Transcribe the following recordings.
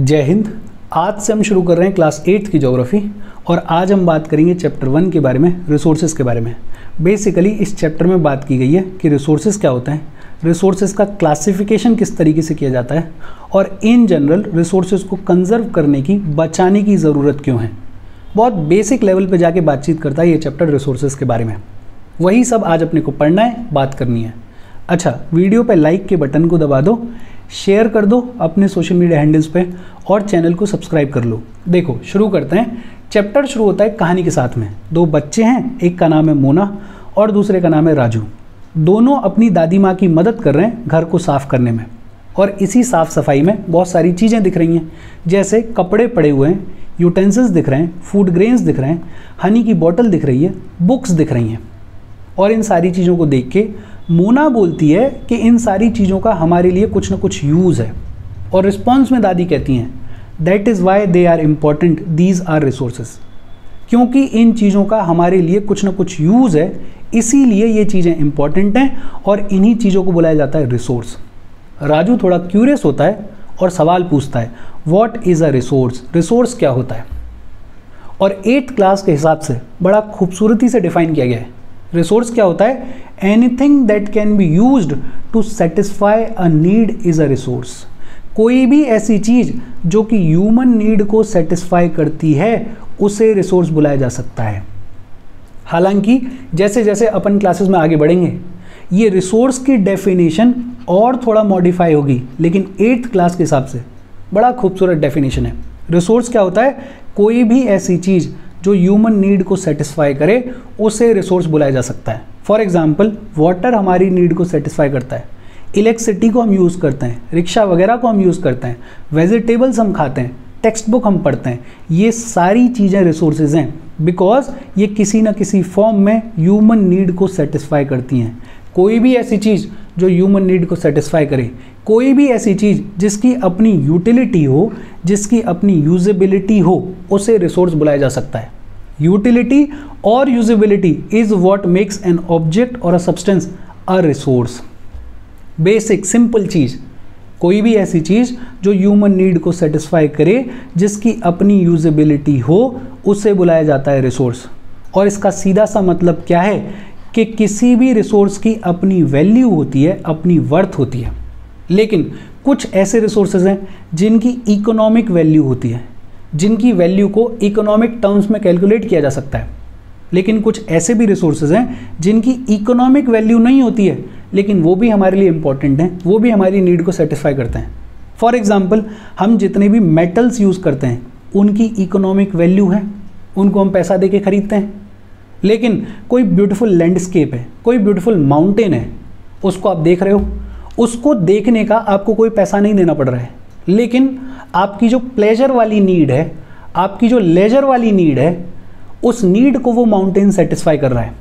जय हिंद। आज से हम शुरू कर रहे हैं क्लास 8th की ज्योग्राफी और आज हम बात करेंगे चैप्टर 1 के बारे में, रिसोर्सेज के बारे में। बेसिकली इस चैप्टर में बात की गई है कि रिसोर्सेज क्या होता है, रिसोर्सेज का क्लासिफिकेशन किस तरीके से किया जाता है और इन जनरल रिसोर्सेज को कंजर्व करने की, बचाने की ज़रूरत क्यों है। बहुत बेसिक लेवल पे जाके बातचीत करता है ये चैप्टर रिसोर्सेज के बारे में। वही सब आज अपने को पढ़ना है, बात करनी है। अच्छा, वीडियो पे लाइक के बटन को दबा दो, शेयर कर दो अपने सोशल मीडिया हैंडल्स पे और चैनल को सब्सक्राइब कर लो। देखो शुरू करते हैं। चैप्टर शुरू होता है कहानी के साथ में। दो बच्चे हैं, एक का नाम है मोना और दूसरे का नाम है राजू। दोनों अपनी दादी माँ की मदद कर रहे हैं घर को साफ़ करने में और इसी साफ़ सफाई में बहुत सारी चीज़ें दिख रही हैं, जैसे कपड़े पड़े हुए हैं, यूटेंसिल्स दिख रहे हैं, फूड ग्रेन्स दिख रहे हैं, हनी की बोतल दिख रही है, बुक्स दिख रही हैं। और इन सारी चीज़ों को देख के मोना बोलती है कि इन सारी चीज़ों का हमारे लिए कुछ ना कुछ यूज़ है और रिस्पॉन्स में दादी कहती हैं that is why they are important, these are resources. क्योंकि इन चीज़ों का हमारे लिए कुछ ना कुछ यूज़ है, इसीलिए ये चीज़ें इंपॉर्टेंट हैं और इन्हीं चीज़ों को बुलाया जाता है रिसोर्स। राजू थोड़ा क्यूरियस होता है और सवाल पूछता है what is a resource, resource क्या होता है। और 8th क्लास के हिसाब से बड़ा खूबसूरती से डिफाइन किया गया है। रिसोर्स क्या होता है? Anything that can be used to satisfy a need is a resource. कोई भी ऐसी चीज़ जो कि ह्यूमन नीड को सेटिस्फाई करती है उसे रिसोर्स बुलाया जा सकता है। हालांकि जैसे जैसे अपन क्लासेस में आगे बढ़ेंगे ये रिसोर्स की डेफिनेशन और थोड़ा मॉडिफाई होगी, लेकिन 8th क्लास के हिसाब से बड़ा खूबसूरत डेफिनेशन है। रिसोर्स क्या होता है? कोई भी ऐसी चीज़ जो ह्यूमन नीड को सेटिस्फाई करे उसे रिसोर्स बुलाया जा सकता है। फॉर एग्जांपल वाटर हमारी नीड को सेटिस्फाई करता है, इलेक्ट्रिसिटी को हम यूज़ करते हैं, रिक्शा वगैरह को हम यूज़ करते हैं, वेजिटेबल्स हम खाते हैं, टेक्स्ट बुक हम पढ़ते हैं। ये सारी चीज़ें रिसोर्सेज हैं बिकॉज ये किसी न किसी फॉर्म में ह्यूमन नीड को सेटिस्फाई करती हैं। कोई भी ऐसी चीज़ जो ह्यूमन नीड को सेटिस्फाई करे, कोई भी ऐसी चीज़ जिसकी अपनी यूटिलिटी हो, जिसकी अपनी यूजेबिलिटी हो, उसे रिसोर्स बुलाया जा सकता है। यूटिलिटी और usability is what makes an object or a substance a resource. Basic simple चीज़, कोई भी ऐसी चीज़ जो ह्यूमन नीड को सेटिस्फाई करे, जिसकी अपनी यूजेबिलिटी हो, उसे बुलाया जाता है रिसोर्स। और इसका सीधा सा मतलब क्या है कि किसी भी रिसोर्स की अपनी वैल्यू होती है, अपनी वर्थ होती है। लेकिन कुछ ऐसे रिसोर्सेज हैं जिनकी इकोनॉमिक वैल्यू होती है, जिनकी वैल्यू को इकोनॉमिक टर्म्स में कैलकुलेट किया जा सकता है। लेकिन कुछ ऐसे भी रिसोर्सेज हैं जिनकी इकोनॉमिक वैल्यू नहीं होती है, लेकिन वो भी हमारे लिए इंपॉर्टेंट हैं, वो भी हमारी नीड को सेटिस्फाई करते हैं। फॉर एग्जांपल हम जितने भी मेटल्स यूज़ करते हैं उनकी इकोनॉमिक वैल्यू है, उनको हम पैसा दे के खरीदते हैं। लेकिन कोई ब्यूटीफुल लैंडस्केप है, कोई ब्यूटीफुल माउंटेन है, उसको आप देख रहे हो, उसको देखने का आपको कोई पैसा नहीं देना पड़ रहा है, लेकिन आपकी जो प्लेजर वाली नीड है, आपकी जो लेजर वाली नीड है, उस नीड को वो माउंटेन सेटिस्फाई कर रहा है।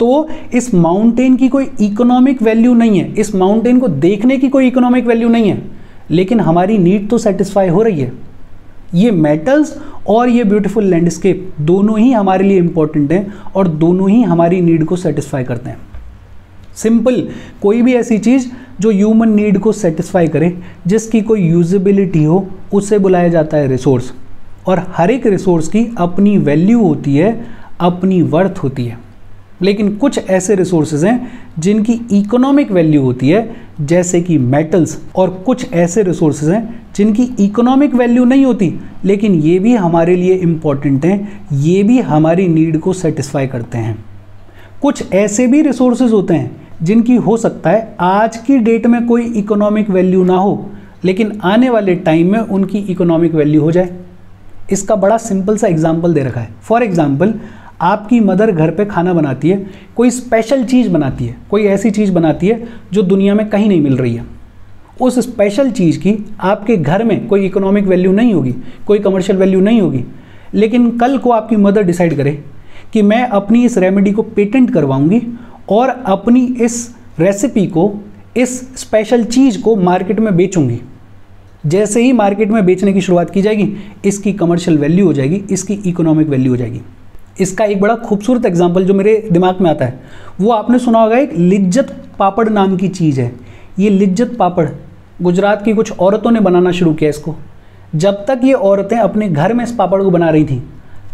तो इस माउंटेन की कोई इकोनॉमिक वैल्यू नहीं है, इस माउंटेन को देखने की कोई इकोनॉमिक वैल्यू नहीं है, लेकिन हमारी नीड तो सेटिस्फाई हो रही है। ये मेटल्स और ये ब्यूटीफुल लैंडस्केप दोनों ही हमारे लिए इंपॉर्टेंट हैं और दोनों ही हमारी नीड को सेटिस्फाई करते हैं। सिंपल, कोई भी ऐसी चीज़ जो ह्यूमन नीड को सेटिस्फाई करे, जिसकी कोई यूजेबिलिटी हो, उसे बुलाया जाता है रिसोर्स। और हर एक रिसोर्स की अपनी वैल्यू होती है, अपनी वर्थ होती है। लेकिन कुछ ऐसे रिसोर्सेज हैं जिनकी इकोनॉमिक वैल्यू होती है, जैसे कि मेटल्स, और कुछ ऐसे रिसोर्सेज हैं जिनकी इकोनॉमिक वैल्यू नहीं होती, लेकिन ये भी हमारे लिए इम्पॉर्टेंट हैं, ये भी हमारी नीड को सेटिस्फाई करते हैं। कुछ ऐसे भी रिसोर्सेज होते हैं जिनकी हो सकता है आज की डेट में कोई इकोनॉमिक वैल्यू ना हो, लेकिन आने वाले टाइम में उनकी इकोनॉमिक वैल्यू हो जाए। इसका बड़ा सिंपल सा एग्जाम्पल दे रखा है। फॉर एग्जाम्पल आपकी मदर घर पे खाना बनाती है, कोई स्पेशल चीज़ बनाती है, कोई ऐसी चीज़ बनाती है जो दुनिया में कहीं नहीं मिल रही है। उस स्पेशल चीज़ की आपके घर में कोई इकोनॉमिक वैल्यू नहीं होगी, कोई कमर्शियल वैल्यू नहीं होगी, लेकिन कल को आपकी मदर डिसाइड करे कि मैं अपनी इस रेमेडी को पेटेंट करवाऊंगी और अपनी इस रेसिपी को, इस स्पेशल चीज़ को मार्केट में बेचूंगी। जैसे ही मार्केट में बेचने की शुरुआत की जाएगी, इसकी कमर्शियल वैल्यू हो जाएगी, इसकी इकोनॉमिक वैल्यू हो जाएगी। इसका एक बड़ा खूबसूरत एग्जाम्पल जो मेरे दिमाग में आता है वो आपने सुना होगा, एक लिज्जत पापड़ नाम की चीज़ है। ये लिज्जत पापड़ गुजरात की कुछ औरतों ने बनाना शुरू किया इसको। जब तक ये औरतें अपने घर में इस पापड़ को बना रही थी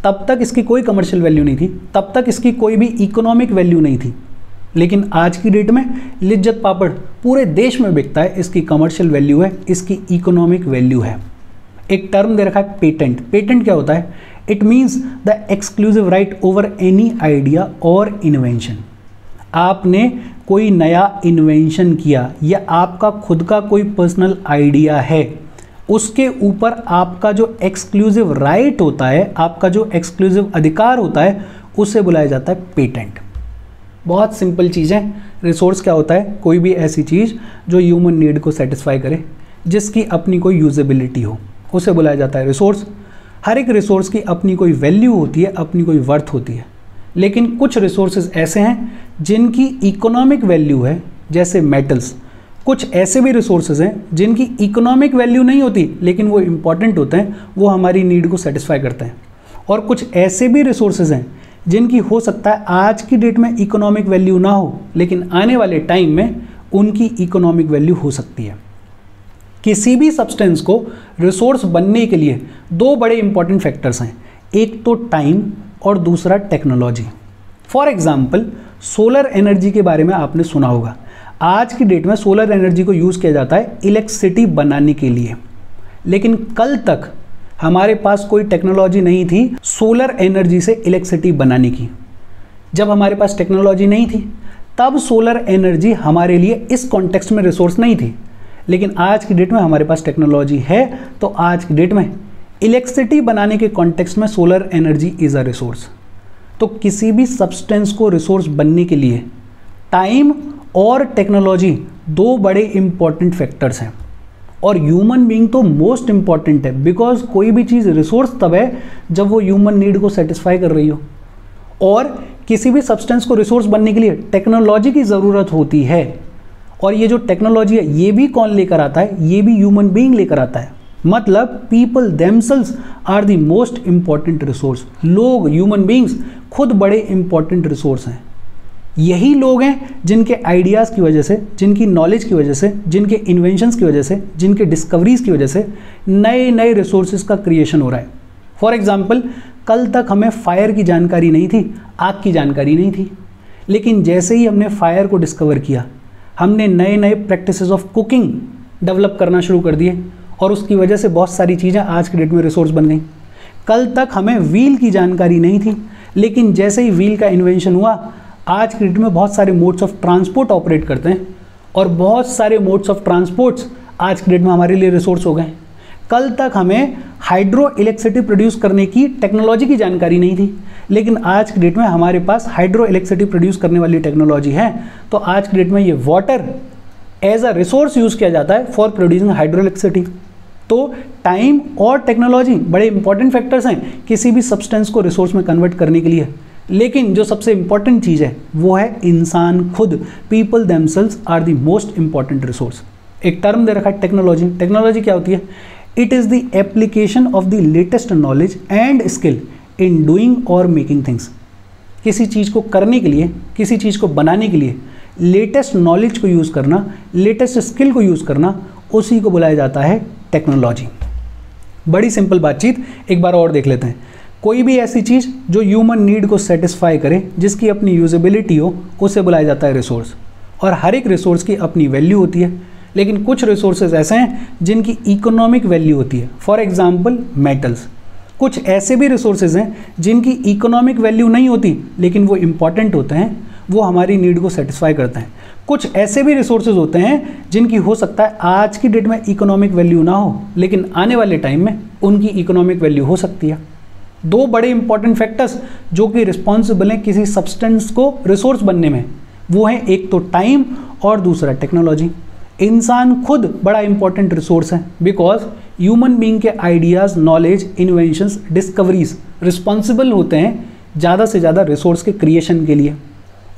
तब तक इसकी कोई कमर्शियल वैल्यू नहीं थी, तब तक इसकी कोई भी इकोनॉमिक वैल्यू नहीं थी। लेकिन आज की डेट में लिज्जत पापड़ पूरे देश में बिकता है, इसकी कमर्शियल वैल्यू है, इसकी इकोनॉमिक वैल्यू है। एक टर्म दे रखा है पेटेंट। पेटेंट क्या होता है? It means the exclusive right over any idea और इन्वेंशन। आपने कोई नया इन्वेंशन किया या आपका खुद का कोई पर्सनल आइडिया है, उसके ऊपर आपका जो एक्सक्लूसिव राइट होता है, आपका जो एक्सक्लूसिव अधिकार होता है, उसे बुलाया जाता है पेटेंट। बहुत सिंपल चीज़ है। रिसोर्स क्या होता है? कोई भी ऐसी चीज़ जो ह्यूमन नीड को सेटिस्फाई करे, जिसकी अपनी कोई यूजेबिलिटी हो, उसे बुलाया जाता है रिसोर्स। हर एक रिसोर्स की अपनी कोई वैल्यू होती है, अपनी कोई वर्थ होती है। लेकिन कुछ रिसोर्सेज ऐसे हैं जिनकी इकोनॉमिक वैल्यू है, जैसे मेटल्स। कुछ ऐसे भी रिसोर्सेज हैं जिनकी इकोनॉमिक वैल्यू नहीं होती, लेकिन वो इंपॉर्टेंट होते हैं, वो हमारी नीड को सेटिस्फाई करते हैं। और कुछ ऐसे भी रिसोर्सेज हैं जिनकी हो सकता है आज की डेट में इकोनॉमिक वैल्यू ना हो, लेकिन आने वाले टाइम में उनकी इकोनॉमिक वैल्यू हो सकती है। किसी भी सब्सटेंस को रिसोर्स बनने के लिए दो बड़े इंपॉर्टेंट फैक्टर्स हैं, एक तो टाइम और दूसरा technology. For example, solar energy के बारे में आपने सुना होगा। आज की डेट में सोलर एनर्जी को यूज़ किया जाता है इलेक्ट्रिसिटी बनाने के लिए, लेकिन कल तक हमारे पास कोई टेक्नोलॉजी नहीं थी सोलर एनर्जी से इलेक्ट्रिसिटी बनाने की। जब हमारे पास टेक्नोलॉजी नहीं थी तब सोलर एनर्जी हमारे लिए इस कॉन्टेक्स्ट में रिसोर्स नहीं थी। लेकिन आज की डेट में हमारे पास टेक्नोलॉजी है, तो आज की डेट में इलेक्ट्रिसिटी बनाने के कॉन्टेक्स्ट में solar energy is a resource. तो किसी भी सब्सटेंस को रिसोर्स बनने के लिए टाइम और टेक्नोलॉजी दो बड़े इंपॉर्टेंट फैक्टर्स हैं। और ह्यूमन बीइंग तो मोस्ट इंपॉर्टेंट है, बिकॉज कोई भी चीज़ रिसोर्स तब है जब वो ह्यूमन नीड को सेटिस्फाई कर रही हो। और किसी भी सब्सटेंस को रिसोर्स बनने के लिए टेक्नोलॉजी की ज़रूरत होती है। और ये जो टेक्नोलॉजी है, ये भी कौन लेकर आता है? ये भी ह्यूमन बीइंग लेकर आता है। मतलब people themselves are the most important resource. लोग, ह्यूमन बीइंग्स खुद बड़े इंपॉर्टेंट रिसोर्स हैं। यही लोग हैं जिनके आइडियाज़ की वजह से, जिनकी नॉलेज की वजह से, जिनके इन्वेंशंस की वजह से, जिनके डिस्कवरीज की वजह से नए नए रिसोर्सेज का क्रिएशन हो रहा है। फॉर एग्जाम्पल, कल तक हमें फायर की जानकारी नहीं थी, आग की जानकारी नहीं थी। लेकिन जैसे ही हमने फायर को डिस्कवर किया, हमने नए नए प्रैक्टिसेस ऑफ कुकिंग डेवलप करना शुरू कर दिए, और उसकी वजह से बहुत सारी चीज़ें आज की डेट में रिसोर्स बन गई। कल तक हमें व्हील की जानकारी नहीं थी, लेकिन जैसे ही व्हील का इन्वेंशन हुआ, आज की डेट में बहुत सारे मोड्स ऑफ ट्रांसपोर्ट ऑपरेट करते हैं, और बहुत सारे मोड्स ऑफ ट्रांसपोर्ट्स आज की डेट में हमारे लिए रिसोर्स हो गए। कल तक हमें हाइड्रो इलेक्ट्रिसिटी प्रोड्यूस करने की टेक्नोलॉजी की जानकारी नहीं थी, लेकिन आज की डेट में हमारे पास हाइड्रो इलेक्ट्रिसिटी प्रोड्यूस करने वाली टेक्नोलॉजी है। तो आज की डेट में ये water as a resource use किया जाता है फॉर प्रोड्यूसिंग हाइड्रो इलेक्ट्रिसिटी। तो टाइम और टेक्नोलॉजी बड़े इंपॉर्टेंट फैक्टर्स हैं किसी भी सब्सटेंस को रिसोर्स में कन्वर्ट करने के लिए। लेकिन जो सबसे इंपॉर्टेंट चीज़ है वो है इंसान खुद। People themselves are the most important resource. एक टर्म दे रखा है टेक्नोलॉजी। टेक्नोलॉजी क्या होती है? It is the application of the latest knowledge and skill in doing और मेकिंग थिंग्स। किसी चीज़ को करने के लिए, किसी चीज़ को बनाने के लिए लेटेस्ट नॉलेज को यूज़ करना, लेटेस्ट स्किल को यूज़ करना, उसी को बुलाया जाता है टेक्नोलॉजी। बड़ी सिंपल बातचीत एक बार और देख लेते हैं। कोई भी ऐसी चीज़ जो ह्यूमन नीड को सेटिस्फाई करे, जिसकी अपनी यूजेबिलिटी हो, उसे बुलाया जाता है रिसोर्स। और हर एक रिसोर्स की अपनी वैल्यू होती है, लेकिन कुछ रिसोर्सेज ऐसे हैं जिनकी इकोनॉमिक वैल्यू होती है। For example, metals. कुछ ऐसे भी रिसोर्सेज हैं जिनकी इकोनॉमिक वैल्यू नहीं होती, लेकिन वो इंपॉर्टेंट होते हैं, वो हमारी नीड को सेटिस्फाई करते हैं। कुछ ऐसे भी रिसोर्सेज होते हैं जिनकी हो सकता है आज की डेट में इकोनॉमिक वैल्यू ना हो, लेकिन आने वाले टाइम में उनकी इकोनॉमिक वैल्यू हो सकती है। दो बड़े इंपॉर्टेंट फैक्टर्स जो कि रिस्पॉन्सिबल हैं किसी सब्सटेंस को रिसोर्स बनने में, वो हैं एक तो टाइम और दूसरा टेक्नोलॉजी। इंसान खुद बड़ा इंपॉर्टेंट रिसोर्स है, बिकॉज ह्यूमन बीइंग के ideas, knowledge, inventions, discoveries responsible होते हैं ज़्यादा से ज़्यादा रिसोर्स के क्रिएशन के लिए।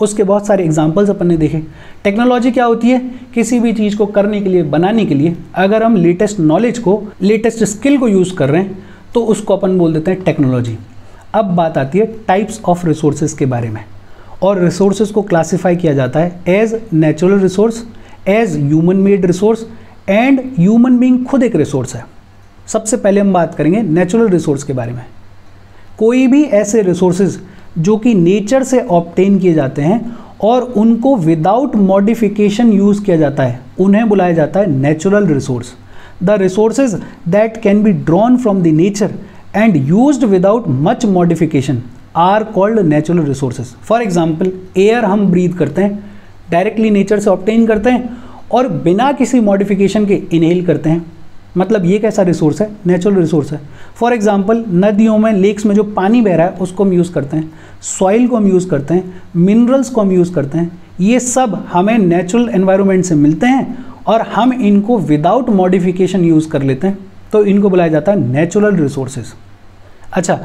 उसके बहुत सारे एग्जाम्पल्स अपन ने देखे। टेक्नोलॉजी क्या होती है? किसी भी चीज़ को करने के लिए, बनाने के लिए अगर हम लेटेस्ट नॉलेज को, लेटेस्ट स्किल को यूज़ कर रहे हैं तो उसको अपन बोल देते हैं टेक्नोलॉजी। अब बात आती है टाइप्स ऑफ रिसोर्सेज के बारे में। और रिसोर्सेज को क्लासीफाई किया जाता है as natural resource, as human made resource and human being खुद एक रिसोर्स है। सबसे पहले हम बात करेंगे नेचुरल रिसोर्स के बारे में। कोई भी ऐसे रिसोर्सेज जो कि नेचर से ऑब्टेन किए जाते हैं और उनको विदाउट मॉडिफिकेशन यूज़ किया जाता है, उन्हें बुलाया जाता है natural resource. The resources that can be drawn from the nature and used without much modification are called natural resources. For example, air हम ब्रीथ करते हैं, डायरेक्टली नेचर से ऑब्टेन करते हैं और बिना किसी मॉडिफिकेशन के इनहेल करते हैं, मतलब ये कैसा रिसोर्स है? नेचुरल रिसोर्स है। फॉर एग्जांपल, नदियों में, लेक्स में जो पानी बह रहा है उसको हम यूज़ करते हैं, सॉइल को हम यूज़ करते हैं, मिनरल्स को हम यूज़ करते हैं। ये सब हमें नेचुरल एनवायरनमेंट से मिलते हैं और हम इनको विदाउट मॉडिफिकेशन यूज़ कर लेते हैं, तो इनको बुलाया जाता है नेचुरल रिसोर्सेज। अच्छा,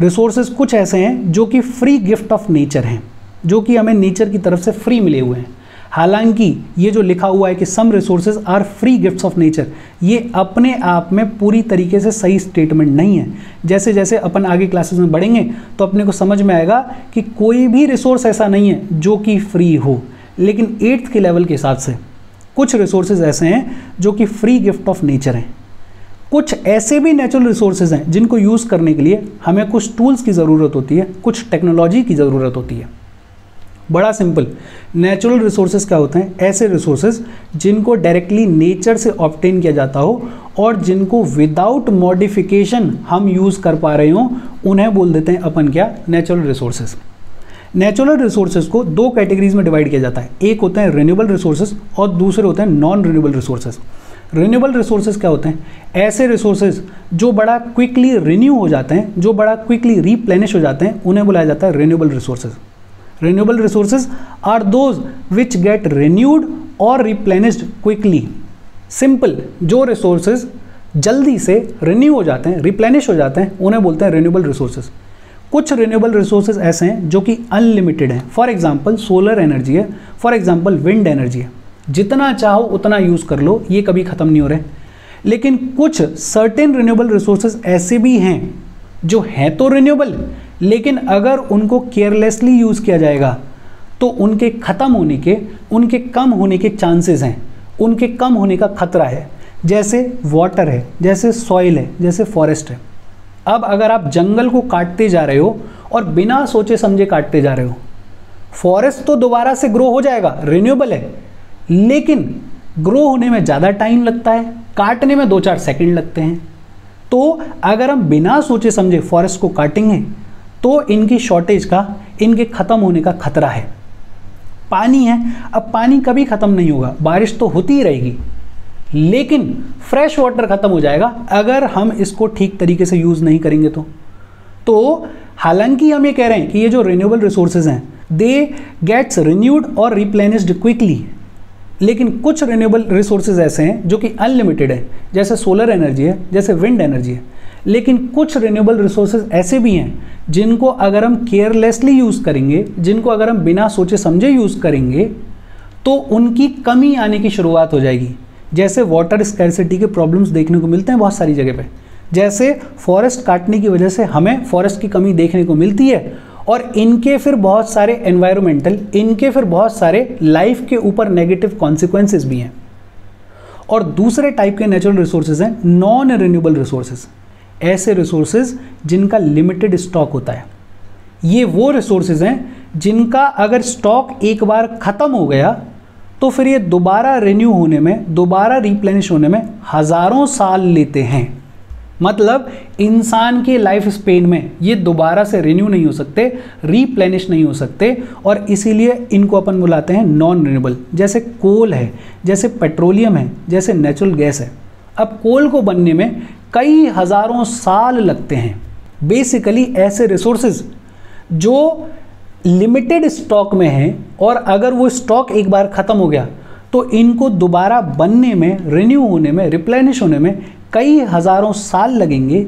रिसोर्सेज कुछ ऐसे हैं जो कि फ्री गिफ्ट ऑफ नेचर हैं, जो कि हमें नेचर की तरफ से फ्री मिले हुए हैं। हालांकि ये जो लिखा हुआ है कि some resources are free gifts of nature, ये अपने आप में पूरी तरीके से सही स्टेटमेंट नहीं है। जैसे जैसे अपन आगे क्लासेस में बढ़ेंगे तो अपने को समझ में आएगा कि कोई भी रिसोर्स ऐसा नहीं है जो कि फ्री हो, लेकिन 8th के लेवल के हिसाब से कुछ रिसोर्सेज ऐसे हैं जो कि फ्री गिफ्ट ऑफ नेचर हैं। कुछ ऐसे भी नेचुरल रिसोर्सेज हैं जिनको यूज़ करने के लिए हमें कुछ टूल्स की ज़रूरत होती है, कुछ टेक्नोलॉजी की ज़रूरत होती है। बड़ा सिंपल, नेचुरल रिसोर्सेज क्या होते हैं? ऐसे रिसोर्सेज जिनको डायरेक्टली नेचर से ऑब्टेन किया जाता हो और जिनको विदाउट मॉडिफिकेशन हम यूज़ कर पा रहे हो, उन्हें बोल देते हैं अपन क्या? Natural resources. नेचुरल रिसोर्सेज को 2 कैटेगरीज में डिवाइड किया जाता है। एक होते हैं रिन्यूएबल रिसोर्सेज और दूसरे होते हैं non renewable resources. Renewable resources क्या होते हैं? ऐसे रिसोर्सेज जो बड़ा क्विकली रिन्यू हो जाते हैं, जो बड़ा क्विकली रिप्लेनिश हो जाते हैं, उन्हें बुलाया जाता है renewable resources. Renewable resources are those which get renewed or replenished quickly. Simple, जो resources जल्दी से renew हो जाते हैं, replenish हो जाते हैं, उन्हें बोलते हैं renewable resources। कुछ renewable resources ऐसे हैं जो कि unlimited हैं। For example, solar energy है, for example, wind energy है। जितना चाहो उतना यूज़ कर लो, ये कभी ख़त्म नहीं हो रहे। लेकिन कुछ certain renewable resources ऐसे भी हैं जो हैं तो renewable, लेकिन अगर उनको केयरलेसली यूज़ किया जाएगा तो उनके ख़त्म होने के, उनके कम होने के चांसेस हैं, उनके कम होने का खतरा है। जैसे वाटर है, जैसे सॉइल है, जैसे फॉरेस्ट है। अब अगर आप जंगल को काटते जा रहे हो और बिना सोचे समझे काटते जा रहे हो, फॉरेस्ट तो दोबारा से ग्रो हो जाएगा, रिन्यूएबल है, लेकिन ग्रो होने में ज़्यादा टाइम लगता है, काटने में 2-4 सेकेंड लगते हैं। तो अगर हम बिना सोचे समझे फॉरेस्ट को काटेंगे तो इनकी शॉर्टेज का, इनके ख़त्म होने का खतरा है। पानी है, अब पानी कभी ख़त्म नहीं होगा, बारिश तो होती ही रहेगी, लेकिन फ्रेश वाटर ख़त्म हो जाएगा अगर हम इसको ठीक तरीके से यूज़ नहीं करेंगे तो हालांकि हम ये कह रहे हैं कि ये जो रिन्यूएबल रिसोर्सेज हैं दे गेट्स रिन्यूड और रिप्लेनिश्ड क्विकली, लेकिन कुछ रिन्यूएबल रिसोर्सेज ऐसे हैं जो कि अनलिमिटेड है, जैसे सोलर एनर्जी है, जैसे विंड एनर्जी है। लेकिन कुछ रिन्यूएबल रिसोर्सेज ऐसे भी हैं जिनको अगर हम केयरलेसली यूज़ करेंगे, जिनको अगर हम बिना सोचे समझे यूज़ करेंगे तो उनकी कमी आने की शुरुआत हो जाएगी। जैसे वाटर स्कैरसिटी के प्रॉब्लम्स देखने को मिलते हैं बहुत सारी जगह पे, जैसे फॉरेस्ट काटने की वजह से हमें फॉरेस्ट की कमी देखने को मिलती है और इनके फिर बहुत सारे एनवायरमेंटल, इनके फिर बहुत सारे लाइफ के ऊपर नेगेटिव कॉन्सिक्वेंसेस भी हैं। और दूसरे टाइप के नेचुरल रिसोर्सेज हैं नॉन रिन्यूएबल रिसोर्सेज, ऐसे रिसोर्सेज जिनका लिमिटेड स्टॉक होता है। ये वो रिसोर्सेज हैं जिनका अगर स्टॉक एक बार ख़त्म हो गया तो फिर ये दोबारा रिन्यू होने में, दोबारा रिप्लेनिश होने में हज़ारों साल लेते हैं। मतलब इंसान के लाइफ स्पेन में ये दोबारा से रिन्यू नहीं हो सकते, रिप्लेनिश नहीं हो सकते, और इसीलिए इनको अपन बुलाते हैं नॉन रिन्यूएबल। जैसे कोल है, जैसे पेट्रोलियम है, जैसे नेचुरल गैस है। अब कोल को बनने में कई हज़ारों साल लगते हैं। बेसिकली ऐसे रिसोर्सेज जो लिमिटेड स्टॉक में हैं और अगर वो स्टॉक एक बार ख़त्म हो गया तो इनको दोबारा बनने में, रिन्यू होने में, रिप्लेनिश होने में कई हज़ारों साल लगेंगे।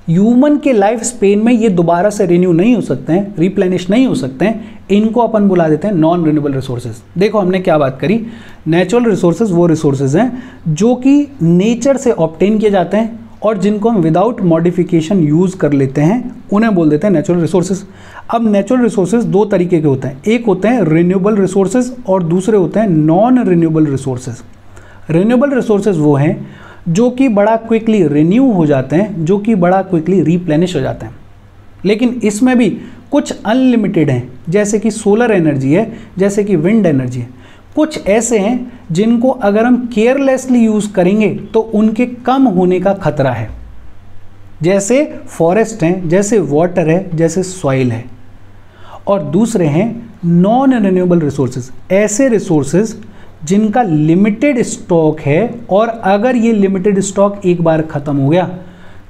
ह्यूमन के लाइफ स्पेन में ये दोबारा से रिन्यू नहीं हो सकते हैं, रिप्लेनिश नहीं हो सकते हैं। इनको अपन बुला देते हैं नॉन रिन्यूएबल रिसोर्सेज। देखो हमने क्या बात करी, नेचुरल रिसोर्सेज वो रिसोर्सेज हैं जो कि नेचर से ऑब्टेन किए जाते हैं और जिनको हम विदाउट मॉडिफिकेशन यूज़ कर लेते हैं, उन्हें बोल देते हैं नेचुरल रिसोर्सेज। अब नेचुरल रिसोर्सेज 2 तरीके के होते हैं, एक होते हैं रिन्यूएबल रिसोर्सेज और दूसरे होते हैं non renewable resources. Renewable resources वो हैं जो कि बड़ा क्विकली रिन्यू हो जाते हैं, जो कि बड़ा क्विकली रिप्लेनिश हो जाते हैं। लेकिन इसमें भी कुछ अनलिमिटेड हैं, जैसे कि सोलर एनर्जी है, जैसे कि विंड एनर्जी है। कुछ ऐसे हैं जिनको अगर हम केयरलेसली यूज़ करेंगे तो उनके कम होने का खतरा है, जैसे फॉरेस्ट हैं, जैसे वाटर है, जैसे सॉइल है। और दूसरे हैं नॉन रिन्यूएबल रिसोर्सेज, ऐसे रिसोर्सेज जिनका लिमिटेड स्टॉक है और अगर ये लिमिटेड स्टॉक एक बार ख़त्म हो गया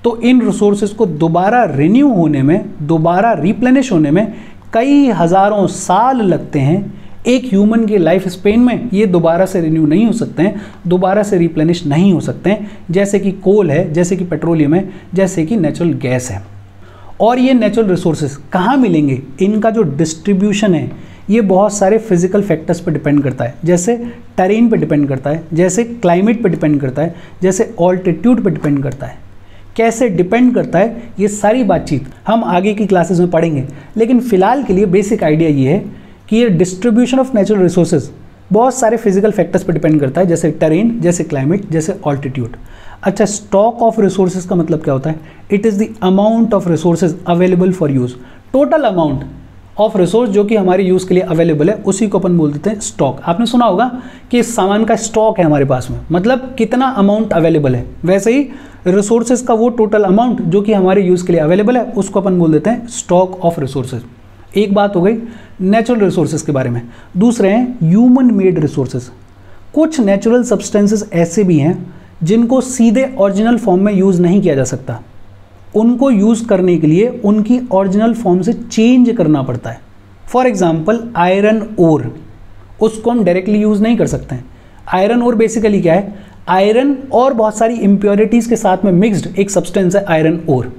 तो इन रिसोर्सेज को दोबारा रिन्यू होने में, दोबारा रिप्लेनिश होने में कई हज़ारों साल लगते हैं। एक ह्यूमन के लाइफ स्पेन में ये दोबारा से रिन्यू नहीं हो सकते हैं, दोबारा से रिप्लेनिश नहीं हो सकते हैं, जैसे कि कोल है, जैसे कि पेट्रोलियम है, जैसे कि नेचुरल गैस है। और ये नेचुरल रिसोर्सेज कहाँ मिलेंगे, इनका जो डिस्ट्रीब्यूशन है ये बहुत सारे फिजिकल फैक्टर्स पर डिपेंड करता है, जैसे टेरेन पे डिपेंड करता है, जैसे क्लाइमेट पे डिपेंड करता है, जैसे ऑल्टीट्यूड पे डिपेंड करता है। कैसे डिपेंड करता है ये सारी बातचीत हम आगे की क्लासेस में पढ़ेंगे, लेकिन फ़िलहाल के लिए बेसिक आइडिया ये है कि ये डिस्ट्रीब्यूशन ऑफ नेचुरल रिसोर्सेज बहुत सारे फिजिकल फैक्टर्स पर डिपेंड करता है, जैसे टेरेन, जैसे क्लाइमेट, जैसे ऑल्टीट्यूड। अच्छा, स्टॉक ऑफ रिसोर्सेज का मतलब क्या होता है? It is the amount of resources available for use, total amount of resource जो कि हमारे यूज़ के लिए अवेलेबल है, उसी को अपन बोल देते हैं स्टॉक। आपने सुना होगा कि इस सामान का स्टॉक है हमारे पास में, मतलब कितना अमाउंट अवेलेबल है। वैसे ही रिसोर्सेज का वो टोटल अमाउंट जो कि हमारे यूज़ के लिए अवेलेबल है, उसको अपन बोल देते हैं स्टॉक ऑफ रिसोर्सेज। एक बात हो गई नेचुरल रिसोर्सेज के बारे में। दूसरे हैं ह्यूमन मेड रिसोर्सेज। कुछ नेचुरल सब्सटेंसेस ऐसे भी हैं जिनको सीधे ओरिजिनल फॉर्म में यूज़ नहीं किया जा सकता, उनको यूज़ करने के लिए उनकी ओरिजिनल फॉर्म से चेंज करना पड़ता है। फॉर एग्जांपल आयरन ओर, उसको हम डायरेक्टली यूज़ नहीं कर सकते हैं। आयरन ओर बेसिकली क्या है? आयरन और बहुत सारी इम्प्योरिटीज़ के साथ में मिक्स्ड एक सब्सटेंस है आयरन ओर।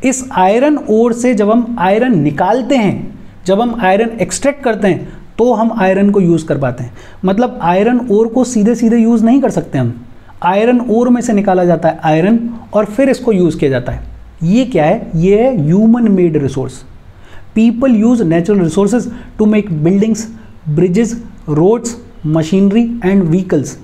इस आयरन ओर से जब हम आयरन निकालते हैं, जब हम आयरन एक्सट्रैक्ट करते हैं, तो हम आयरन को यूज़ कर पाते हैं। मतलब आयरन ओर को सीधे सीधे यूज़ नहीं कर सकते हम। आयरन ओर में से निकाला जाता है आयरन और फिर इसको यूज़ किया जाता है। ये क्या है? ये है human made resource. People use natural resources to make buildings, bridges, roads, machinery and vehicles.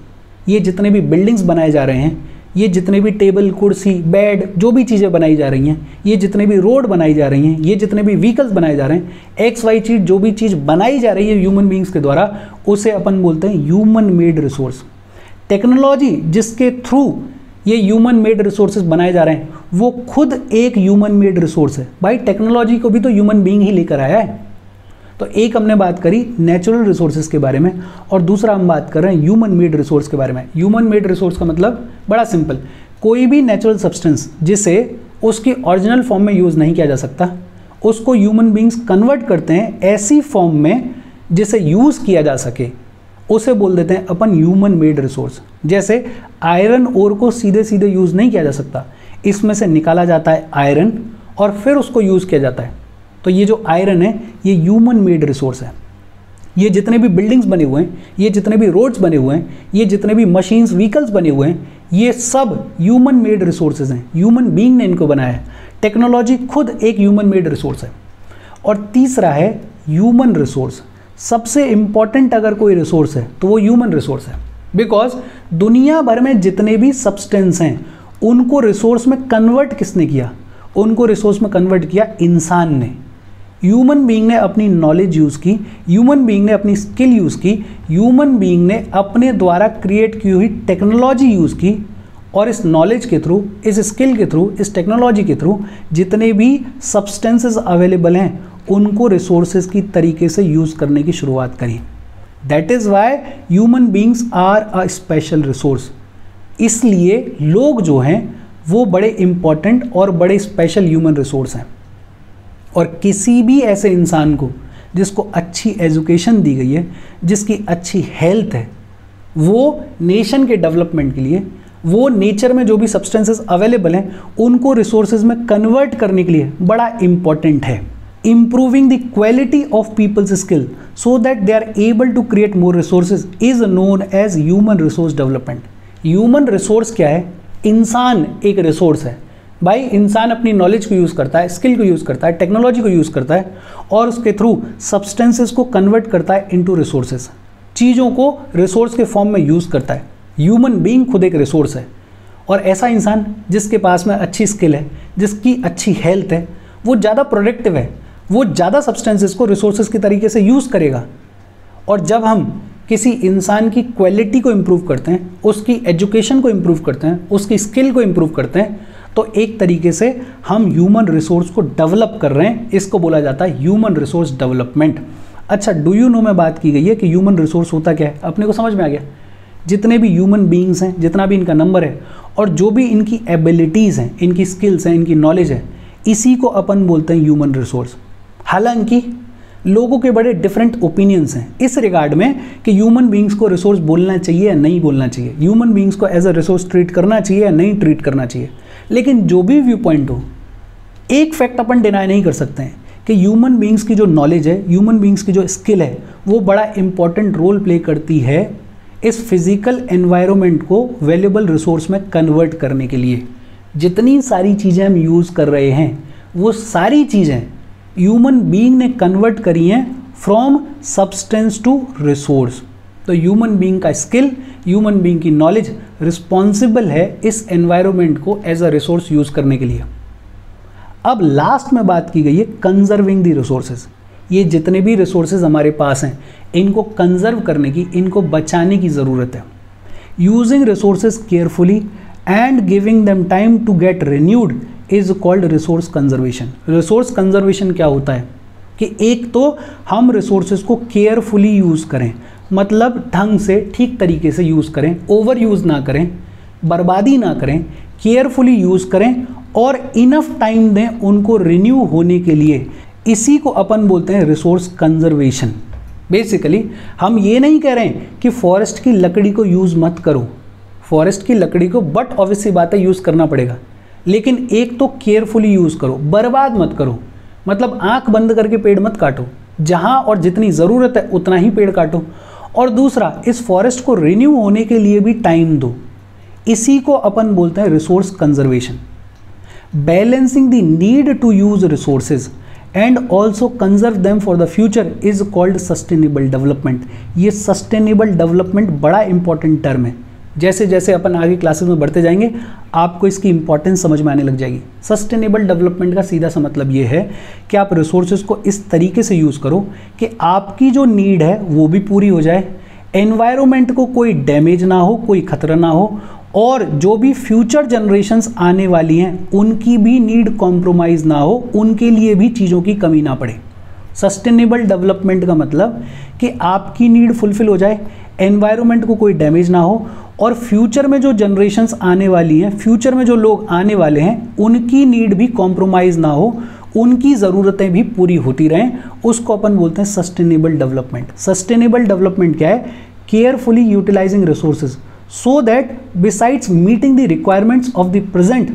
ये जितने भी बिल्डिंग्स बनाए जा रहे हैं, ये जितने भी टेबल, कुर्सी, बेड, जो भी चीज़ें बनाई जा रही हैं, ये जितने भी रोड बनाई जा रही हैं, ये जितने भी व्हीकल्स बनाए जा रहे हैं, एक्स वाई चीज़ जो भी चीज़ बनाई जा रही है ह्यूमन बींग्स के द्वारा, उसे अपन बोलते हैं ह्यूमन मेड रिसोर्स। टेक्नोलॉजी जिसके थ्रू ये ह्यूमन मेड रिसोर्सेज बनाए जा रहे हैं, वो खुद एक ह्यूमन मेड रिसोर्स है। भाई टेक्नोलॉजी को भी तो ह्यूमन बीइंग ही लेकर आया है। तो एक हमने बात करी नेचुरल रिसोर्सेज के बारे में और दूसरा हम बात कर रहे हैं ह्यूमन मेड रिसोर्स के बारे में। ह्यूमन मेड रिसोर्स का मतलब बड़ा सिंपल, कोई भी नेचुरल सब्सटेंस जिसे उसकी ओरिजिनल फॉर्म में यूज़ नहीं किया जा सकता, उसको ह्यूमन बींग्स कन्वर्ट करते हैं ऐसी फॉर्म में जिसे यूज़ किया जा सके, उसे बोल देते हैं अपन ह्यूमन मेड रिसोर्स। जैसे आयरन ओर को सीधे सीधे यूज़ नहीं किया जा सकता, इसमें से निकाला जाता है आयरन और फिर उसको यूज़ किया जाता है। तो ये जो आयरन है ये ह्यूमन मेड रिसोर्स है। ये जितने भी बिल्डिंग्स बने हुए हैं, ये जितने भी रोड्स बने हुए हैं, ये जितने भी मशीन्स, व्हीकल्स बने हुए हैं, ये सब ह्यूमन मेड रिसोर्सेज हैं। ह्यूमन बीइंग ने इनको बनाया है। टेक्नोलॉजी खुद एक ह्यूमन मेड रिसोर्स है। और तीसरा है ह्यूमन रिसोर्स। सबसे इंपॉर्टेंट अगर कोई रिसोर्स है तो वो ह्यूमन रिसोर्स है, बिकॉज दुनिया भर में जितने भी सब्सटेंस हैं उनको रिसोर्स में कन्वर्ट किसने किया? उनको रिसोर्स में कन्वर्ट किया इंसान ने। ह्यूमन बीइंग ने अपनी नॉलेज यूज़ की, ह्यूमन बीइंग ने अपनी स्किल यूज़ की, ह्यूमन बीइंग ने अपने द्वारा क्रिएट की हुई टेक्नोलॉजी यूज़ की और इस नॉलेज के थ्रू, इस स्किल के थ्रू, इस टेक्नोलॉजी के थ्रू जितने भी सब्सटेंसेस अवेलेबल हैं उनको रिसोर्सेज की तरीके से यूज़ करने की शुरुआत करी। That is why human beings are a special resource. इसलिए लोग जो हैं वो बड़े इंपॉर्टेंट और बड़े स्पेशल ह्यूमन रिसोर्स हैं। और किसी भी ऐसे इंसान को जिसको अच्छी एजुकेशन दी गई है, जिसकी अच्छी हेल्थ है, वो नेशन के डेवलपमेंट के लिए, वो नेचर में जो भी सब्सटेंसेस अवेलेबल हैं उनको रिसोर्सेज में कन्वर्ट करने के लिए बड़ा इंपॉर्टेंट है। Improving the quality of people's skill so that they are able to create more resources is known as human resource development. Human resource क्या है? इंसान एक रिसोर्स है। भाई इंसान अपनी नॉलेज को यूज़ करता है, स्किल को यूज़ करता है, टेक्नोलॉजी को यूज़ करता है और उसके थ्रू सब्सटेंसेस को कन्वर्ट करता है इनटू रिसोर्सेज। चीज़ों को रिसोर्स के फॉर्म में यूज़ करता है। ह्यूमन बीइंग खुद एक रिसोर्स है और ऐसा इंसान जिसके पास में अच्छी स्किल है, जिसकी अच्छी हेल्थ है, वो ज़्यादा प्रोडक्टिव है, वो ज़्यादा सब्सटेंसेस को रिसोर्सेज के तरीके से यूज़ करेगा। और जब हम किसी इंसान की क्वालिटी को इम्प्रूव करते हैं, उसकी एजुकेशन को इम्प्रूव करते हैं, उसकी स्किल को इम्प्रूव करते हैं, तो एक तरीके से हम ह्यूमन रिसोर्स को डेवलप कर रहे हैं। इसको बोला जाता है ह्यूमन रिसोर्स डेवलपमेंट। अच्छा, डू यू नो में बात की गई है कि ह्यूमन रिसोर्स होता क्या है, अपने को समझ में आ गया। जितने भी ह्यूमन बीइंग्स हैं, जितना भी इनका नंबर है और जो भी इनकी एबिलिटीज़ हैं, इनकी स्किल्स हैं, इनकी नॉलेज है, इसी को अपन बोलते हैं ह्यूमन रिसोर्स। हालांकि लोगों के बड़े डिफरेंट ओपिनियंस हैं इस रिगार्ड में कि ह्यूमन बीइंग्स को रिसोर्स बोलना चाहिए या नहीं बोलना चाहिए, ह्यूमन बीइंग्स को एज अ रिसोर्स ट्रीट करना चाहिए या नहीं ट्रीट करना चाहिए। लेकिन जो भी व्यू पॉइंट हो, एक फैक्ट अपन डिनाई नहीं कर सकते हैं कि ह्यूमन बीइंग्स की जो नॉलेज है, ह्यूमन बीइंग्स की जो स्किल है, वो बड़ा इंपॉर्टेंट रोल प्ले करती है इस फिजिकल एनवायरनमेंट को वैल्यूएबल रिसोर्स में कन्वर्ट करने के लिए। जितनी सारी चीज़ें हम यूज़ कर रहे हैं, वो सारी चीज़ें ह्यूमन बीइंग ने कन्वर्ट करी हैं फ्रॉम सब्सटेंस टू रिसोर्स। तो ह्यूमन बीइंग का स्किल, ह्यूमन बीइंग की नॉलेज रिस्पॉन्सिबल है इस एनवायरनमेंट को एज अ रिसोर्स यूज़ करने के लिए। अब लास्ट में बात की गई है कंजर्विंग दी रिसोर्सेज। ये जितने भी रिसोर्सेज हमारे पास हैं, इनको कंजर्व करने की, इनको बचाने की ज़रूरत है। Using resources carefully and giving them time to get renewed is called resource conservation. Resource conservation क्या होता है कि एक तो हम रिसोर्सेज को केयरफुली यूज़ करें, मतलब ढंग से, ठीक तरीके से यूज़ करें, ओवर यूज़ ना करें, बर्बादी ना करें, केयरफुली यूज़ करें और इनफ टाइम दें उनको रिन्यू होने के लिए। इसी को अपन बोलते हैं रिसोर्स कंजर्वेशन। बेसिकली हम ये नहीं कह रहे हैं कि फॉरेस्ट की लकड़ी को यूज़ मत करो, फॉरेस्ट की लकड़ी को बट ऑब्वियसली बात है यूज़ करना पड़ेगा, लेकिन एक तो केयरफुली यूज़ करो, बर्बाद मत करो। मतलब आंख बंद करके पेड़ मत काटो, जहाँ और जितनी ज़रूरत है उतना ही पेड़ काटो। और दूसरा, इस फॉरेस्ट को रिन्यू होने के लिए भी टाइम दो। इसी को अपन बोलते हैं resource conservation. Balancing the need to use resources and also conserve them for the future is called sustainable development. ये सस्टेनेबल डेवलपमेंट बड़ा इंपॉर्टेंट टर्म है। जैसे जैसे अपन आगे क्लासेस में बढ़ते जाएंगे, आपको इसकी इंपॉर्टेंस समझ में आने लग जाएगी। सस्टेनेबल डेवलपमेंट का सीधा सा मतलब ये है कि आप रिसोर्सेज को इस तरीके से यूज़ करो कि आपकी जो नीड है वो भी पूरी हो जाए, एनवायरनमेंट को कोई डैमेज ना हो, कोई खतरा ना हो, और जो भी फ्यूचर जनरेशन्स आने वाली हैं उनकी भी नीड कॉम्प्रोमाइज़ ना हो, उनके लिए भी चीज़ों की कमी ना पड़े। सस्टेनेबल डेवलपमेंट का मतलब कि आपकी नीड फुलफिल हो जाए, एनवायरनमेंट को कोई डैमेज ना हो, और फ्यूचर में जो जनरेशन्स आने वाली हैं, फ्यूचर में जो लोग आने वाले हैं, उनकी नीड भी कॉम्प्रोमाइज़ ना हो, उनकी ज़रूरतें भी पूरी होती रहें। उसको अपन बोलते हैं सस्टेनेबल डेवलपमेंट। सस्टेनेबल डेवलपमेंट क्या है? Carefully utilising resources so that besides meeting the requirements of the present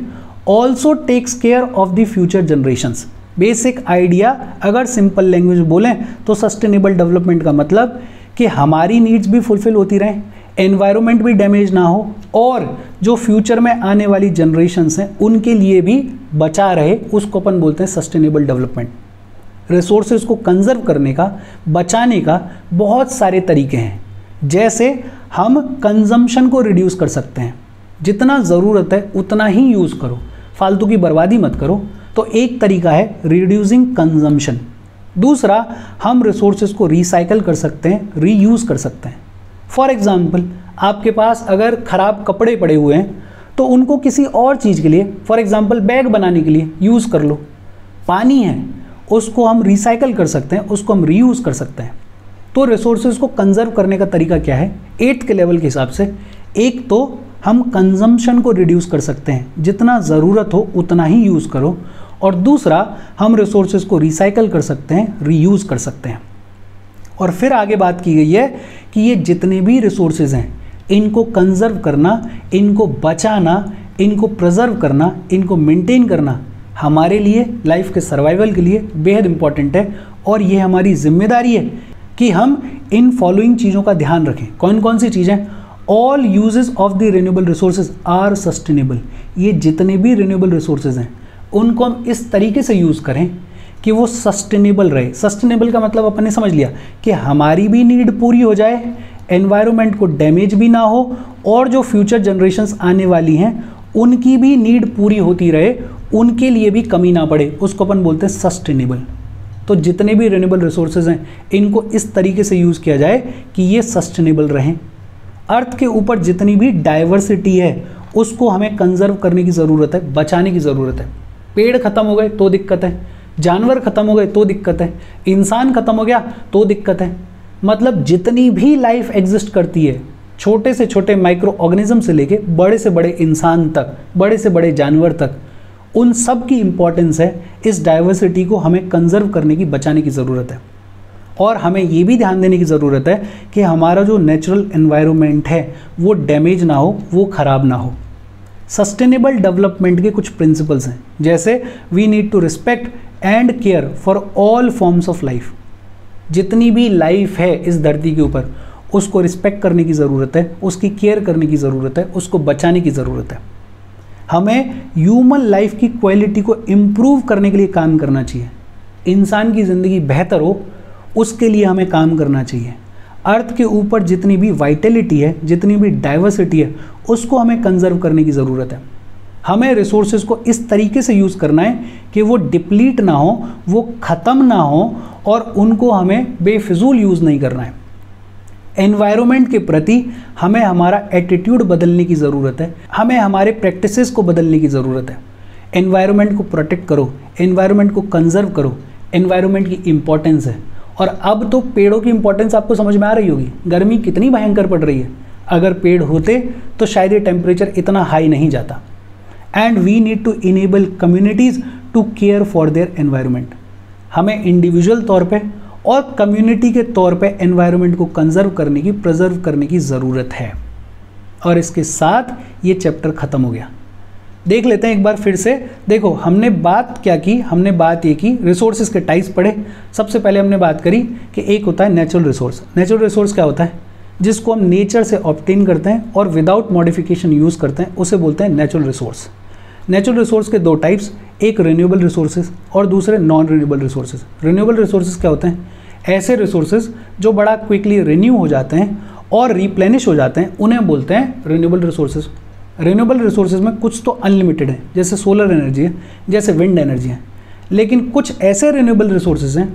also takes care of the future generations। Basic idea अगर सिंपल लैंग्वेज में बोलें तो सस्टेनेबल डेवलपमेंट का मतलब कि हमारी नीड्स भी फुलफिल होती रहें, एनवायरनमेंट भी डैमेज ना हो, और जो फ्यूचर में आने वाली जनरेशन्स हैं उनके लिए भी बचा रहे। उसको अपन बोलते हैं सस्टेनेबल डेवलपमेंट। रिसोर्सेज को कंजर्व करने का, बचाने का बहुत सारे तरीके हैं। जैसे हम कंजम्पशन को रिड्यूस कर सकते हैं, जितना ज़रूरत है उतना ही यूज़ करो, फालतू की बर्बादी मत करो। तो एक तरीका है रिड्यूसिंग कंजम्पशन। दूसरा, हम रिसोर्सेज को रिसाइकल कर सकते हैं, रीयूज़ कर सकते हैं। फॉर एग्जांपल, आपके पास अगर ख़राब कपड़े पड़े हुए हैं तो उनको किसी और चीज़ के लिए, फॉर एग्जांपल बैग बनाने के लिए यूज़ कर लो। पानी है, उसको हम रिसाइकल कर सकते हैं, उसको हम रीयूज़ कर सकते हैं। तो रिसोर्सेज को कंजर्व करने का तरीका क्या है? 8th के लेवल के हिसाब से, एक तो हम कंजम्पशन को रिड्यूस कर सकते हैं, जितना ज़रूरत हो उतना ही यूज़ करो, और दूसरा, हम रिसोर्सेज को रिसाइकल कर सकते हैं, रीयूज़ कर सकते हैं। और फिर आगे बात की गई है कि ये जितने भी रिसोर्सेज हैं, इनको कंजर्व करना, इनको बचाना, इनको प्रिजर्व करना, इनको मेंटेन करना हमारे लिए, लाइफ के सर्वाइवल के लिए बेहद इंपॉर्टेंट है। और ये हमारी जिम्मेदारी है कि हम इन फॉलोइंग चीज़ों का ध्यान रखें। कौन कौन सी चीज़ें? All uses of the renewable resources are sustainable. ये जितने भी रिन्यूएबल रिसोर्सेज हैं उनको हम इस तरीके से यूज़ करें कि वो सस्टेनेबल रहे। सस्टेनेबल का मतलब अपन ने समझ लिया कि हमारी भी नीड पूरी हो जाए, एनवायरनमेंट को डैमेज भी ना हो, और जो फ्यूचर जनरेशन्स आने वाली हैं उनकी भी नीड पूरी होती रहे, उनके लिए भी कमी ना पड़े, उसको अपन बोलते हैं सस्टेनेबल। तो जितने भी रिन्यूएबल रिसोर्सेज हैं इनको इस तरीके से यूज़ किया जाए कि ये सस्टेनेबल रहें। अर्थ के ऊपर जितनी भी डाइवर्सिटी है उसको हमें कंजर्व करने की ज़रूरत है, बचाने की ज़रूरत है। पेड़ खत्म हो गए तो दिक्कत है, जानवर खत्म हो गए तो दिक्कत है, इंसान खत्म हो गया तो दिक्कत है। मतलब जितनी भी लाइफ एग्जिस्ट करती है, छोटे से छोटे माइक्रो ऑर्गेनिज्म से लेके बड़े से बड़े इंसान तक, बड़े से बड़े जानवर तक, उन सब की इम्पोर्टेंस है। इस डाइवर्सिटी को हमें कंजर्व करने की, बचाने की ज़रूरत है। और हमें ये भी ध्यान देने की ज़रूरत है कि हमारा जो नेचुरल एनवायरनमेंट है वो डैमेज ना हो, वो ख़राब ना हो। सस्टेनेबल डेवलपमेंट के कुछ प्रिंसिपल्स हैं, जैसे we need to respect and care for all forms of life. जितनी भी लाइफ है इस धरती के ऊपर उसको रिस्पेक्ट करने की ज़रूरत है, उसकी केयर करने की ज़रूरत है, उसको बचाने की ज़रूरत है। हमें ह्यूमन लाइफ की क्वालिटी को इम्प्रूव करने के लिए काम करना चाहिए। इंसान की ज़िंदगी बेहतर हो उसके लिए हमें काम करना चाहिए। अर्थ के ऊपर जितनी भी वाइटलिटी है, जितनी भी डाइवर्सिटी है, उसको हमें कंजर्व करने की ज़रूरत है। हमें रिसोर्सेज को इस तरीके से यूज़ करना है कि वो डिप्लीट ना हो, वो ख़त्म ना हो, और उनको हमें बेफिजूल यूज़ नहीं करना है। एनवायरनमेंट के प्रति हमें हमारा एटीट्यूड बदलने की ज़रूरत है, हमें हमारे प्रैक्टिसेस को बदलने की ज़रूरत है। एनवायरनमेंट को प्रोटेक्ट करो, एनवायरनमेंट को कंजर्व करो, एनवायरनमेंट की इम्पोर्टेंस है। और अब तो पेड़ों की इंपॉर्टेंस आपको समझ में आ रही होगी। गर्मी कितनी भयंकर पड़ रही है, अगर पेड़ होते तो शायद ये टेम्परेचर इतना हाई नहीं जाता। And we need to enable communities to care for their environment. हमें इंडिविजुअल तौर पे और कम्युनिटी के तौर पे एनवायरनमेंट को कंजर्व करने की, प्रिजर्व करने की ज़रूरत है। और इसके साथ ये चैप्टर ख़त्म हो गया। देख लेते हैं एक बार फिर से। देखो हमने बात क्या की, हमने बात ये की रिसोर्सेज के टाइप्स पढ़े। सबसे पहले हमने बात करी कि एक होता है नेचुरल रिसोर्स। नेचुरल रिसोर्स क्या होता है? जिसको हम नेचर से ऑब्टेन करते हैं और विदाउट मॉडिफिकेशन यूज़ करते हैं, उसे बोलते हैं नेचुरल रिसोर्स। नेचुरल रिसोर्स के दो टाइप्स, एक रिन्यूएबल रिसोर्सेज और दूसरे non renewable resources. Renewable resources क्या होते हैं? ऐसे रिसोर्सेज जो बड़ा क्विकली रिन्यू हो जाते हैं और रिप्लेनिश हो जाते हैं, उन्हें बोलते हैं रिन्यूएबल रिसोर्सेज। रिन्यूएबल रिसोर्सेज में कुछ तो अनलिमिटेड है, जैसे सोलर एनर्जी है, जैसे विंड एनर्जी है। लेकिन कुछ ऐसे रिन्यूएबल रिसोर्सेज हैं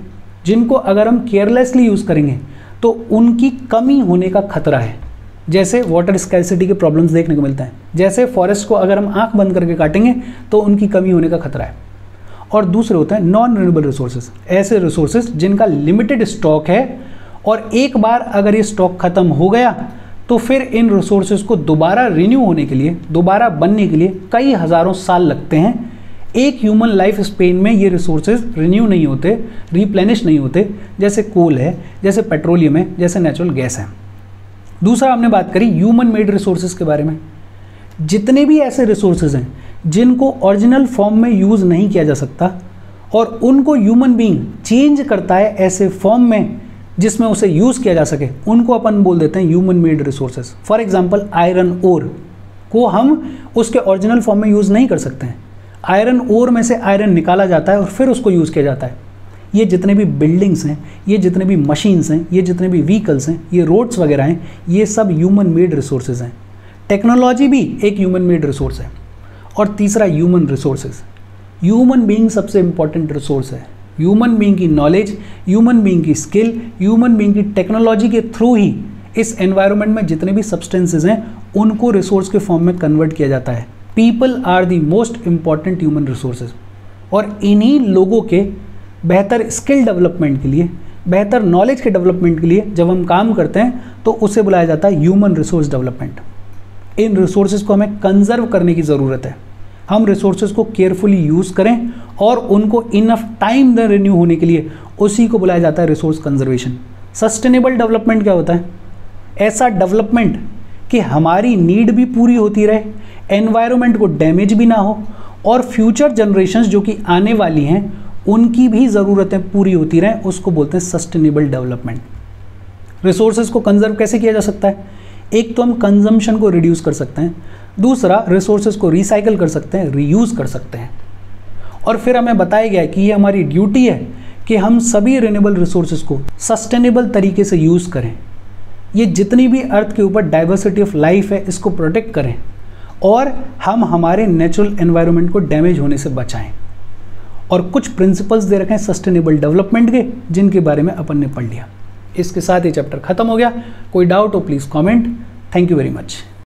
जिनको अगर हम केयरलेसली यूज़ करेंगे तो उनकी कमी होने का खतरा है। जैसे वाटर स्कैरसिटी के प्रॉब्लम्स देखने को मिलते हैं। जैसे फॉरेस्ट को अगर हम आंख बंद करके काटेंगे तो उनकी कमी होने का खतरा है। और दूसरे होते हैं नॉन रिन्यूएबल रिसोर्सेज, ऐसे रिसोर्सेज जिनका लिमिटेड स्टॉक है और एक बार अगर ये स्टॉक ख़त्म हो गया तो फिर इन रिसोर्सेज को दोबारा रिन्यू होने के लिए, दोबारा बनने के लिए कई हज़ारों साल लगते हैं। एक ह्यूमन लाइफ स्पेन में ये रिसोर्सेज रिन्यू नहीं होते, रिप्लेनिश नहीं होते, जैसे कोल है, जैसे पेट्रोलियम है, जैसे नेचुरल गैस है। दूसरा हमने बात करी ह्यूमन मेड रिसोर्सेज के बारे में। जितने भी ऐसे रिसोर्सेज हैं जिनको ओरिजिनल फॉर्म में यूज़ नहीं किया जा सकता और उनको ह्यूमन बीइंग चेंज करता है ऐसे फॉर्म में जिसमें उसे यूज़ किया जा सके, उनको अपन बोल देते हैं human made resources. For example iron ore को हम उसके ओरिजिनल फॉर्म में यूज़ नहीं कर सकते हैं। आयरन ओर में से आयरन निकाला जाता है और फिर उसको यूज़ किया जाता है। ये जितने भी बिल्डिंग्स हैं, ये जितने भी मशीन्स हैं, ये जितने भी व्हीकल्स हैं, ये रोड्स वगैरह हैं, ये सब ह्यूमन मेड रिसोर्सेज हैं। टेक्नोलॉजी भी एक ह्यूमन मेड रिसोर्स है। और तीसरा ह्यूमन रिसोर्सेज। ह्यूमन बीइंग सबसे इंपॉर्टेंट रिसोर्स है। ह्यूमन बीइंग की नॉलेज, ह्यूमन बीइंग की स्किल, ह्यूमन बीइंग की टेक्नोलॉजी के थ्रू ही इस एनवायरनमेंट में जितने भी सब्सटेंसेज हैं उनको रिसोर्स के फॉर्म में कन्वर्ट किया जाता है। People are the most important human resources. और इन्हीं लोगों के बेहतर स्किल डेवलपमेंट के लिए, बेहतर नॉलेज के डेवलपमेंट के लिए जब हम काम करते हैं तो उसे बुलाया जाता है ह्यूमन रिसोर्स डेवलपमेंट। इन रिसोर्सेज को हमें कंजर्व करने की ज़रूरत है। हम रिसोर्सेज को केयरफुली यूज़ करें और उनको इनफ टाइम दें रिन्यू होने के लिए, उसी को बुलाया जाता है रिसोर्स कंजर्वेशन। सस्टेनेबल डेवलपमेंट क्या होता है? ऐसा डेवलपमेंट कि हमारी नीड भी पूरी होती रहे, एनवायरनमेंट को डैमेज भी ना हो और फ्यूचर जनरेशंस जो कि आने वाली हैं उनकी भी ज़रूरतें पूरी होती रहें, उसको बोलते हैं सस्टेनेबल डेवलपमेंट। रिसोर्सेज को कंजर्व कैसे किया जा सकता है? एक तो हम कंजम्पशन को रिड्यूस कर सकते हैं, दूसरा रिसोर्सेज को रिसाइकल कर सकते हैं, रीयूज़ कर सकते हैं। और फिर हमें बताया गया कि ये हमारी ड्यूटी है कि हम सभी रिन्यूएबल रिसोर्सेज को सस्टेनेबल तरीके से यूज़ करें। ये जितनी भी अर्थ के ऊपर डाइवर्सिटी ऑफ लाइफ है इसको प्रोटेक्ट करें और हम हमारे नेचुरल एनवायरनमेंट को डैमेज होने से बचाएं। और कुछ प्रिंसिपल्स दे रखे हैं सस्टेनेबल डेवलपमेंट के, जिनके बारे में अपन ने पढ़ लिया। इसके साथ ये चैप्टर खत्म हो गया। कोई डाउट हो please comment. Thank you very much.